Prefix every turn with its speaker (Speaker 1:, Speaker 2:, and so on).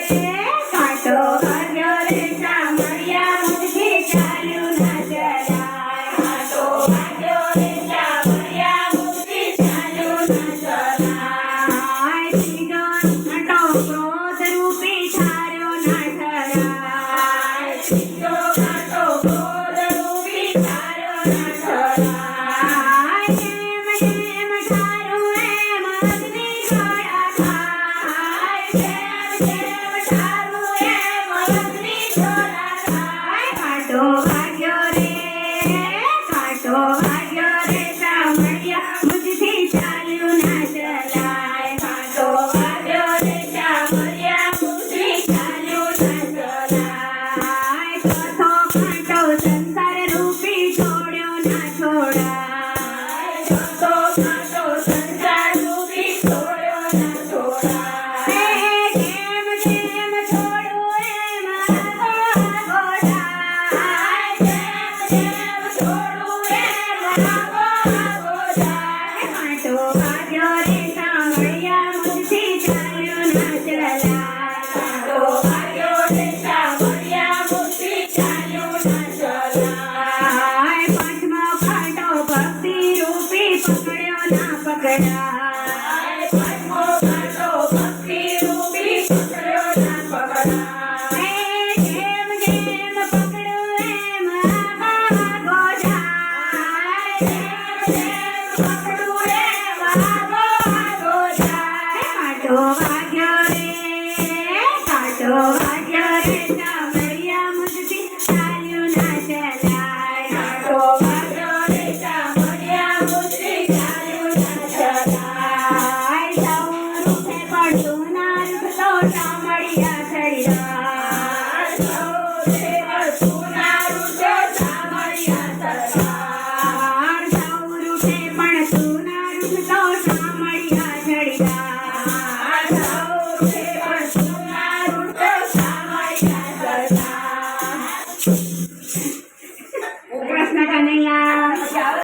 Speaker 1: કાંટો વાગ્યો રે સામળિયા મુઠથી ચાલ્યું ના ચલાય. કાંટો વાગ્યો રે સામળિયા મુઠથી ચાલ્યું ના ચલાય. ત્રીજો કાંટો ક્રોધ રૂપી ઠાર્યો ના ઠરાય. ત્રીજો કાંટો ક્રોધ રૂપી ઠાર્યો ના ઠરાય. જેમ જેમ ઠારું એમ અગ્નિ જ્વાળા થાય. જેમ જેમ ઠારું એમ અગ્નિ જ્વાળા થાય. કાંટો વાગ્યો રે સામળિયા મુઠથી ચાલ્યું ના ચલાય. કાંટો વાગ્યો રે સામળિયા મુઠથી ચાલ્યું ના ચલાય. ચોથો કાંટો સંસાર રૂપી છોડ્યો ના છોડાય. ચોથો કાંટો સંસાર રૂપી છોડ્યો ના છોડાય. જેમ જેમ છોડું એમ આગો જાય. જેમ જેમ છોડું એમ આગો જાય. કાંટો વાગ્યો રે સામળિયા મુઠથી ચાલ્યું ના ચલાય. કાંટો વાગ્યો રે સામળિયા મુઠથી ચાલ્યું ના ચલાય. પાંચમો કાંટો ભક્તિ રૂપી પકડ્યો ના પકડાય. પાંચમો કાંટો ભક્તિ રૂપી પકડ્યો ના પકડાય. જેમ જેમ પકડું એમ આગો જાય. જેમ જેમ પકડું એમ આગો જાય. કાંટો વાગ્યો રે સામળિયા મુઠથી ચાલ્યું ના ચલાય. કાંટો વાગ્યો રે સામળિયા મુઠથી ચાલ્યું ના ચલાય. સૌ રૂપે પડતું ના રૂપલો સામળિયા ચડ્યા. સૌ રૂપે પડતું ના રૂપલો સામળિયા ચડ્યા. સૌ રૂપે પડતું ના રૂપલો સામળિયા ચડ્યા. સૌ રૂપે